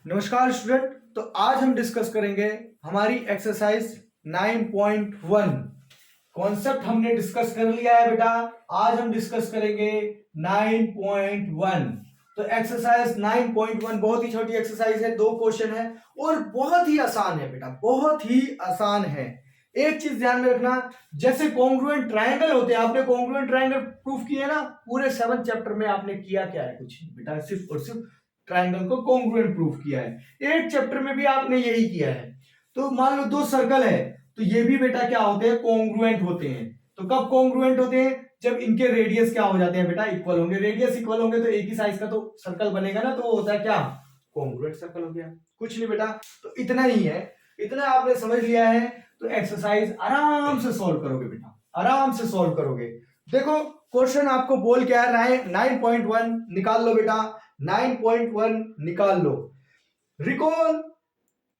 नमस्कार स्टूडेंट। तो आज हम डिस्कस करेंगे हमारी एक्सरसाइज 9.1। कॉन्सेप्ट हमने डिस्कस कर लिया है बेटा। आज हम डिस्कस करेंगे 9.1। तो एक्सरसाइज 9.1 बहुत ही छोटी एक्सरसाइज है, 2 क्वेश्चन है और बहुत ही आसान है बेटा, बहुत ही आसान है। एक चीज ध्यान में रखना, जैसे कॉन्ग्रुएंट ट्रायंगल होते हैं, आपने कॉन्ग्रुएंट ट्रायंगल प्रूफ किए ना, पूरे 7 चैप्टर में आपने किया क्या है? कुछ बेटा, सिर्फ और सिर्फ ट्रायंगल को कॉन्ग्रुएंट प्रूफ किया है। 8 चैप्टर में भी आपने यही किया है। तो मान लो 2 सर्कल है, तो ये भी बेटा क्या होते हैं? कॉन्ग्रुएंट होते हैं। तो कब कॉन्ग्रुएंट होते हैं? जब इनके रेडियस क्या हो जाते हैं बेटा? इक्वल होंगे। रेडियस इक्वल होंगे तो एक ही साइज का तो सर्कल बनेगा ना, तो वो होता है क्या? कॉन्ग्रुएंट सर्कल हो गया। कुछ नहीं बेटा, तो इतना ही है, इतना आपने समझ लिया है। तो एक्सरसाइज आराम से सॉल्व करोगे बेटा, आराम से सॉल्व करोगे। देखो क्वेश्चन आपको बोल क्या है, 9.1 निकाल लो बेटा, 9.1 निकाल लो। Recall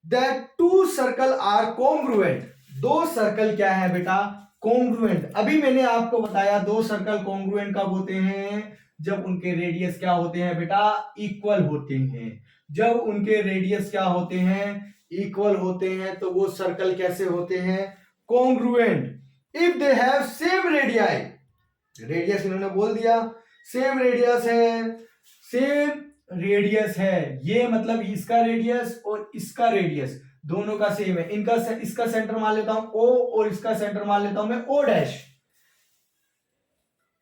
that 2 circle are congruent. 2 circle क्या है बेटा? कॉन्ग्रुएंट। अभी मैंने आपको बताया 2 सर्कल कॉन्ग्रुएंट कब होते हैं? जब उनके रेडियस क्या होते हैं बेटा? इक्वल होते हैं। जब उनके रेडियस क्या होते हैं? इक्वल होते हैं। तो वो सर्कल कैसे होते हैं? Congruent. If they have same radii, radius इन्होंने बोल दिया, सेम रेडियस है, सेम रेडियस है, ये मतलब इसका रेडियस और इसका रेडियस दोनों का सेम है। इनका इसका सेंटर मान लेता हूं O और इसका सेंटर मान लेता हूं मैं O dash.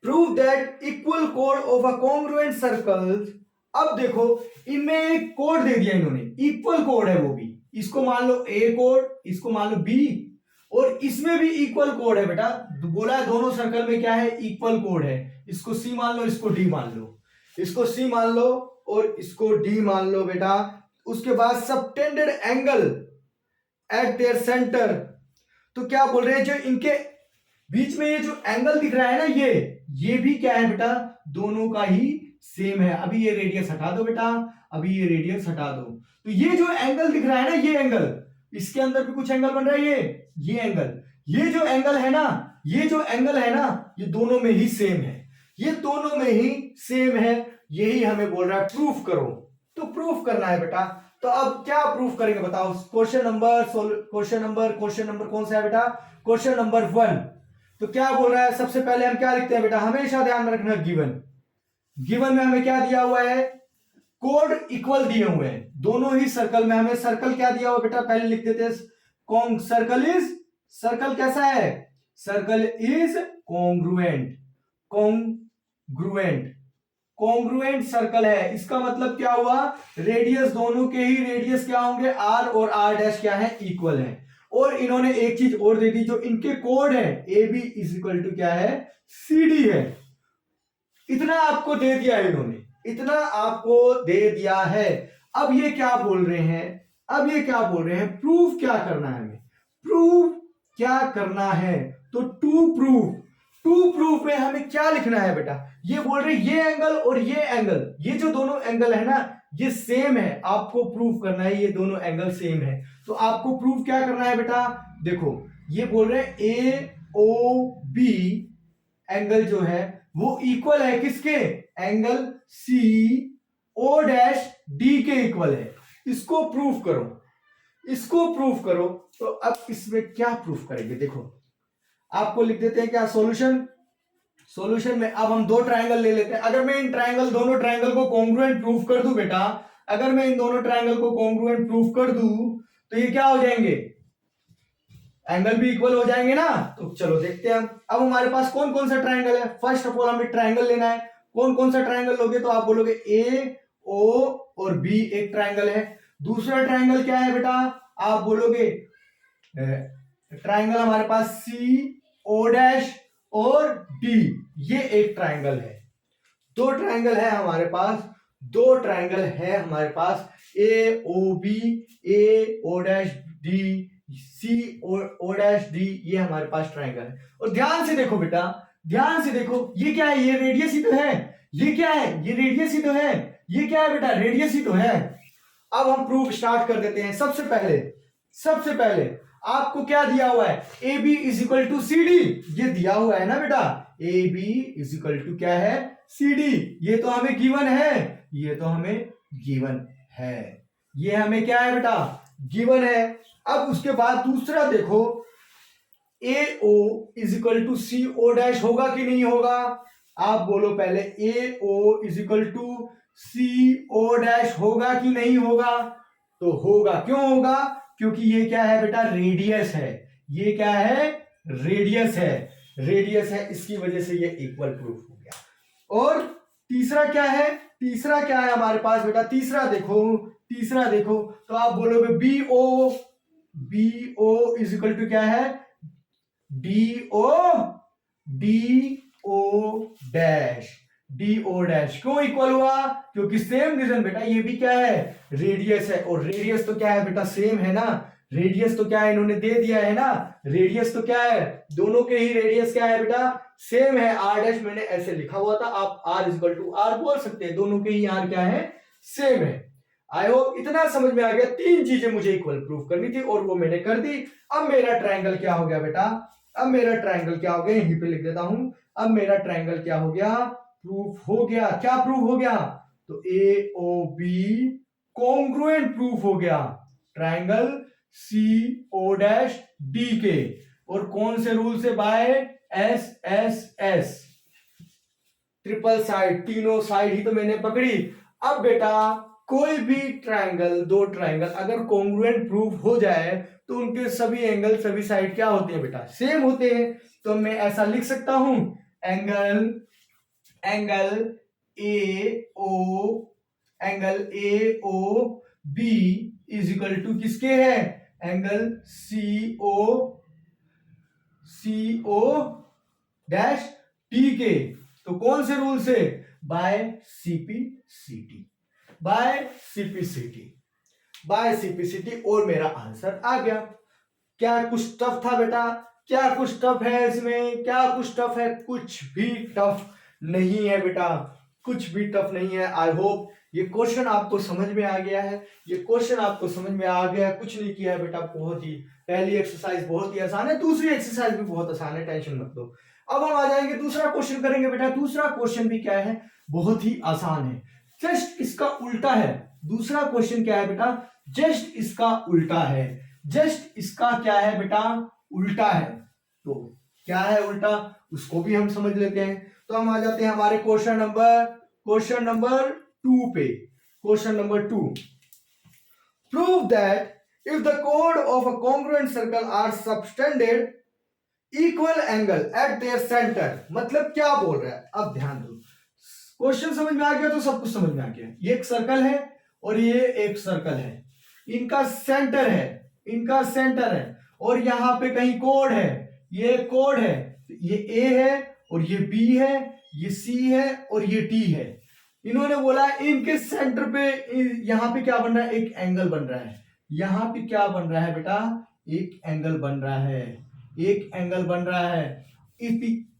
Prove that equal code of a congruent circle. अब देखो इनमें एक कोड दे दिया इन्होंने, इक्वल कोड है वो भी। इसको मान लो A कोड, इसको मान लो B, और इसमें भी इक्वल कोड है बेटा। बोला है दोनों सर्कल में क्या है? इक्वल कोड है। इसको C मान लो, इसको D मान लो, इसको C मान लो और इसको D मान लो बेटा। उसके बाद subtended angle at their centre. तो क्या बोल रहे हैं? जो इनके बीच में ये जो एंगल दिख रहा है ना, ये भी क्या है बेटा? दोनों का ही सेम है। अभी ये रेडियस हटा दो बेटा, अभी ये रेडियस हटा दो। तो ये जो एंगल दिख रहा है ना, ये एंगल, इसके अंदर भी कुछ एंगल बन रहा है। ये एंगल, ये जो एंगल है ना, ये जो एंगल है ना, ये दोनों में ही सेम है। ये दोनों में ही सेम है, यही हमें बोल रहा है प्रूफ करो। तो प्रूफ करना है बेटा। तो अब क्या प्रूफ करेंगे बताओ? क्वेश्चन नंबर कौन सा है बेटा? Question number 1। तो क्या बोल रहा है? सबसे पहले हम क्या लिखते हैं बेटा? हमेशा ध्यान में रखना, गिवन में हमें क्या दिया हुआ है? कोड इक्वल दिए हुए हैं दोनों ही सर्कल में। हमें सर्कल क्या दिया हुआ बेटा? पहले लिख देते हैं सर्कल कैसा है? सर्कल इज कॉन्ग्रुएंट सर्कल है। इसका मतलब क्या हुआ? रेडियस, दोनों के ही रेडियस क्या होंगे? R और R डैश क्या है? इक्वल है। और इन्होंने एक चीज और दे दी, जो इनके कोड है AB इज इक्वल टू क्या है? CD है। इतना आपको दे दिया है इन्होंने, इतना आपको दे दिया है। अब ये क्या बोल रहे हैं? प्रूफ क्या करना है हमें? प्रूफ क्या करना है? तो टू प्रूफ में हमें क्या लिखना है बेटा? ये बोल रहे ये एंगल और ये एंगल, ये जो दोनों एंगल है ना, ये सेम है। आपको प्रूफ करना है ये दोनों एंगल सेम है। तो आपको प्रूफ क्या करना है बेटा? देखो ये बोल रहे हैं AOB एंगल जो है वो इक्वल है किसके? एंगल CO डैश D के इक्वल है। इसको प्रूफ करो। तो अब इसमें क्या प्रूफ करेंगे? देखो आपको लिख देते हैं क्या? सॉल्यूशन में अब हम 2 ट्रायंगल ले लेते हैं। अगर मैं इन दोनों ट्रायंगल को कॉन्ग्रुएंट प्रूफ कर दूं बेटा, अगर मैं इन दोनों ट्रायंगल को कॉन्ग्रुएंट प्रूफ कर दूं तो ये क्या हो जाएंगे? एंगल भी इक्वल हो जाएंगे ना। तो चलो देखते हैं हम। अब हमारे पास कौन कौन सा ट्रायंगल है? फर्स्ट ऑफ ऑल हमें ट्रायंगल लेना है। कौन कौन सा ट्रायंगल लोगे? तो आप बोलोगे AO और B एक ट्रायंगल है। दूसरा ट्रायंगल क्या है बेटा? आप बोलोगे ट्रायंगल हमारे पास CO डैश और D, ये एक ट्रायंगल है। 2 ट्रायंगल है हमारे पास, AOB, AO dash D, CO dash D, ये हमारे पास ट्रायंगल है। और ध्यान से देखो बेटा, ये क्या है? ये रेडियस ही तो है। ये क्या है? ये रेडियस ही तो है। ये क्या है बेटा? रेडियस ही तो है। अब हम प्रूफ स्टार्ट कर देते हैं। सबसे पहले आपको क्या दिया हुआ है? AB is equal to CD, ये दिया हुआ है ना बेटा? AB इज इक्वल टू क्या है? CD। ये तो हमें गिवन है, ये हमें क्या है बेटा, गिवन है। अब उसके बाद दूसरा देखो, A O is equal to C O dash होगा कि नहीं होगा? आप बोलो पहले, A O is equal to C O dash होगा कि नहीं होगा? तो होगा। क्यों होगा? क्योंकि ये क्या है बेटा, रेडियस है। ये क्या है, रेडियस है। रेडियस है, इसकी वजह से ये इक्वल प्रूफ हो गया। और तीसरा क्या है, तीसरा क्या है हमारे पास बेटा, तीसरा देखो, तीसरा देखो तो आप बोलोगे B O is equal to क्या है, D O dash. D O dash क्यों इक्वल हुआ? क्योंकि सेम रीजन बेटा, ये भी क्या है, रेडियस है। और रेडियस तो क्या है बेटा, सेम है ना। रेडियस तो क्या है, इन्होंने दे दिया है ना। रेडियस तो क्या है, दोनों के ही रेडियस क्या है बेटा, सेम है। आर डैश मैंने ऐसे लिखा हुआ था, आप आर इक्वल टू आर बोल सकते हैं। दोनों के ही आर क्या है, सेम है। आई होप इतना समझ में आ गया। तीन चीजें मुझे इक्वल प्रूफ करनी थी और वो मैंने कर दी। अब मेरा ट्रायंगल क्या हो गया बेटा, अब मेरा ट्रायंगल क्या हो गया, यहीं पे लिख देता हूं। अब मेरा ट्रायंगल क्या हो गया, प्रूफ हो गया। क्या प्रूफ हो गया? तो A O B congruent proof हो गया triangle C O dash D के। और कौन से रूल से? By S S S, triple side, तीनों साइड ही तो मैंने पकड़ी। अब बेटा कोई भी ट्रायंगल, दो ट्रायंगल अगर कॉन्ग्रुएंट प्रूफ हो जाए तो उनके सभी एंगल, सभी साइड क्या होते हैं बेटा, सेम होते हैं। तो मैं ऐसा लिख सकता हूं, angle A O B is equal to किसके है, angle C O dash T के। तो कौन से रूल से? By CPCT, by CPCT, by CPCT. और मेरा आंसर आ गया। क्या कुछ टफ था बेटा? क्या कुछ टफ है इसमें? क्या कुछ टफ है? कुछ भी टफ नहीं है बेटा, कुछ भी टफ नहीं है। आई होप ये क्वेश्चन आपको समझ में आ गया है। ये क्वेश्चन आपको समझ में आ गया। कुछ नहीं किया है बेटा, बहुत ही, पहली एक्सरसाइज बहुत ही आसान है, दूसरी एक्सरसाइज भी बहुत आसान है, टेंशन मत लो। अब हम आ जाएंगे दूसरा क्वेश्चन करेंगे बेटा। दूसरा क्वेश्चन भी क्या है, बहुत ही आसान है, जस्ट इसका उल्टा है। दूसरा क्वेश्चन क्या है बेटा, जस्ट इसका उल्टा है। जस्ट इसका क्या है बेटा, उल्टा है। तो क्या है उल्टा, उसको भी हम समझ लेते हैं। तो हम आ जाते हैं हमारे क्वेश्चन नंबर 2 पे। Question number 2, prove that if the कोड of a congruent circle are subtended equal angle at their centre. मतलब क्या बोल रहा है, अब ध्यान दो। क्वेश्चन समझ में आ गया तो सब कुछ समझ में आ गया। ये एक सर्कल है और ये एक सर्कल है, इनका सेंटर है, इनका सेंटर है, और यहां पे कहीं कोड है, ये कोड है, ये ए है और ये बी है, ये सी है और ये डी है। इन्होंने बोला इनके सेंटर पे, यहां पे क्या बन रहा है, एक एंगल बन रहा है। यहां पे क्या बन रहा है बेटा, एक एंगल बन रहा है, एक एंगल बन रहा है।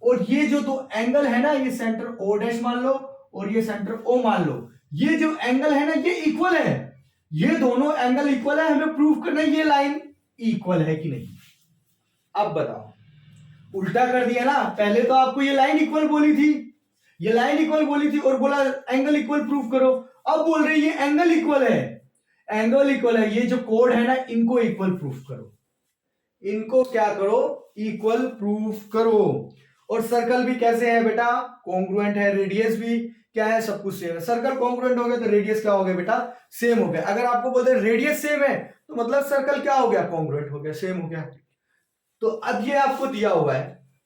और ये जो दो एंगल है ना, ये सेंटर ओ डैश मान लो और ये सेंटर ओ मान लो, ये जो एंगल है ना ये इक्वल है। ये दोनों एंगल इक्वल है, हमें प्रूफ करना है ये लाइन इक्वल है कि नहीं। अब बताओ, उल्टा कर दिया ना। पहले तो आपको ये लाइन इक्वल बोली थी, ये लाइन इक्वल बोली थी और बोला एंगल इक्वल प्रूफ करो। अब बोल रहे ये एंगल इक्वल है, एंगल इक्वल है। ये जो कोड है ना, इनको इक्वल प्रूफ करो, इनको क्या करो, इक्वल प्रूफ करो। और सर्कल भी कैसे है बेटा, कॉन्ग्रुएंट है, रेडियस भी क्या है, सब कुछ सेम है। सर्कल कॉन्ग्रुएंट हो गया तो रेडियस क्या हो गया बेटा, सेम हो गया। अगर आपको बोलते हैं रेडियस सेम है तो मतलब सर्कल क्या हो गया, कॉन्ग्रुएंट हो गया, सेम हो गया। तो अब ये आपको दिया हुआ है,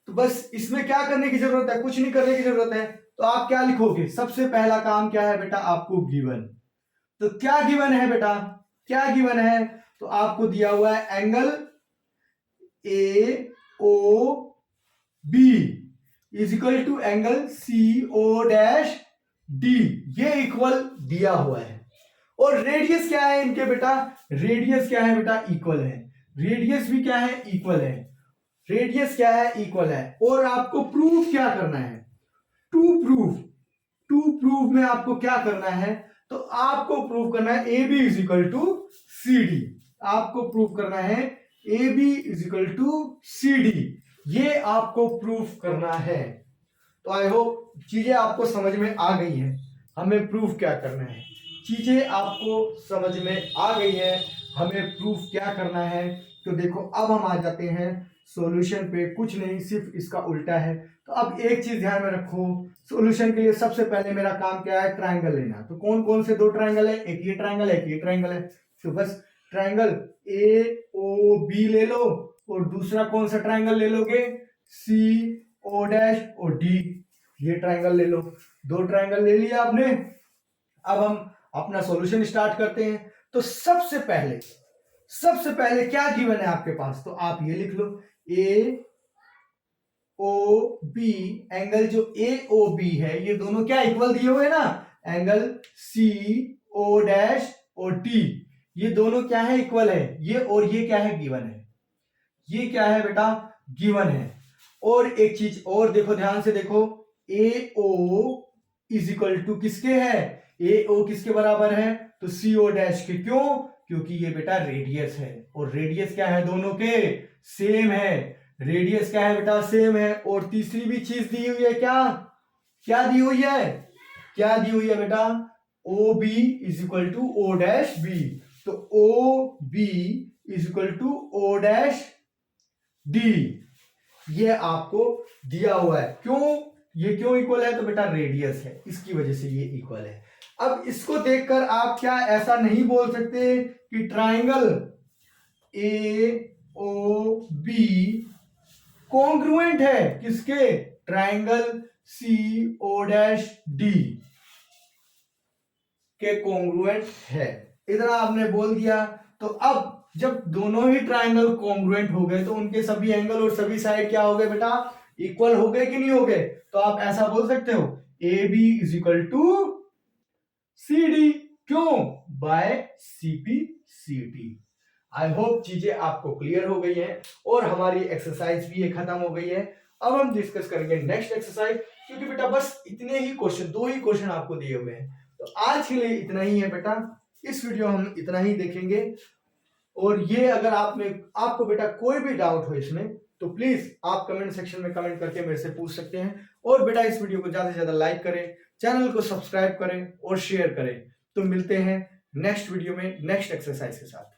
तो बस इसमें क्या करने की जरूरत है, कुछ नहीं करने की जरूरत है। तो आप क्या लिखोगे, सबसे पहला काम क्या है बेटा, आपको गिवन। तो क्या गिवन है बेटा, क्या गिवन है, तो आपको दिया हुआ है angle A O B is equal to angle C O dash D, ये इक्वल दिया हुआ है। और रेडियस क्या है इनके बेटा, रेडियस क्या है बेटा, इक्वल है। रेडियस भी क्या है, इक्वल है। रेडियस क्या है, इक्वल है। और आपको प्रूफ क्या करना है, टू प्रूफ में आपको क्या करना है, तो आपको प्रूफ करना है A B is equal to C D. आपको प्रूफ करना है A B is equal to C D, ये आपको प्रूफ करना है। तो आई होप चीजें आपको समझ में आ गई है, हमें प्रूफ क्या करना है। चीजें आपको समझ में आ गई है, हमें प्रूफ क्या करना है। तो देखो अब हम आ जाते हैं सॉल्यूशन पे, कुछ नहीं सिर्फ इसका उल्टा है। तो अब एक चीज ध्यान में रखो, सॉल्यूशन के लिए सबसे पहले मेरा काम क्या है, ट्रायंगल लेना। तो कौन कौन से दो ट्रायंगल है, एक ये ट्रायंगल है, एक ये ट्रायंगल है। तो बस ट्रायंगल ए ओ बी ले लो, और दूसरा कौन सा ट्रायंगल ले लोगे, सी ओ डैश और डी, ये ट्रायंगल ले लो। दो ट्रायंगल ले लिया आपने। अब हम अपना सॉल्यूशन स्टार्ट करते हैं। तो सबसे पहले क्या गिवन है आपके पास, तो आप ये लिख लो, ए ओ बी, एंगल जो ए ओ बी है ये दोनों क्या इक्वल दिए हुए हैं ना, एंगल सी ओ डैश और डी, ये दोनों क्या है, इक्वल है। ये और ये क्या है, गिवन है। ये क्या है बेटा, गिवन है। और एक चीज और देखो, ध्यान से देखो, A O is equal to किसके है, ए ओ किसके बराबर है, तो सी ओ डैश के। क्यों, क्योंकि ये बेटा रेडियस है, और रेडियस क्या है, दोनों के सेम है। रेडियस क्या है बेटा, सेम है। और तीसरी भी चीज दी हुई है, क्या दी हुई है, क्या दी हुई है बेटा, O B is equal to O dash B. तो O B is equal to O dash D, ये आपको दिया हुआ है। क्यों, ये क्यों इक्वल है, तो बेटा रेडियस है, इसकी वजह से ये इक्वल है। अब इसको देखकर आप क्या ऐसा नहीं बोल सकते कि triangle A O B congruent है किसके, triangle C O dash D के कॉन्ग्रुएंट है, इतना आपने बोल दिया। तो अब जब दोनों ही ट्राइंगल कॉन्ग्रुएंट हो गए तो उनके सभी एंगल और सभी साइड क्या हो गए बेटा, इक्वल हो गए कि नहीं हो गए। तो आप ऐसा बोल सकते हो, A B is equal to C D. क्यों, by CP C T. I hope चीजें आपको क्लियर हो गई है, और हमारी एक्सरसाइज भी खत्म हो गई है। अब हम डिस्कस करेंगे नेक्स्ट एक्सरसाइज, क्योंकि बेटा बस इतने ही क्वेश्चन, दो ही क्वेश्चन आपको दिए हुए हैं। तो आज के लिए इतना ही है बेटा, इस वीडियो हम इतना ही देखेंगे। और ये अगर आपको बेटा कोई भी डाउट हो इसमें, तो प्लीज आप कमेंट सेक्शन में कमेंट करके मेरे से पूछ सकते हैं। और बेटा इस वीडियो को ज्यादा से ज्यादा लाइक करें, चैनल को सब्सक्राइब करें और शेयर करें। तो मिलते हैं नेक्स्ट वीडियो में नेक्स्ट एक्सरसाइज के साथ।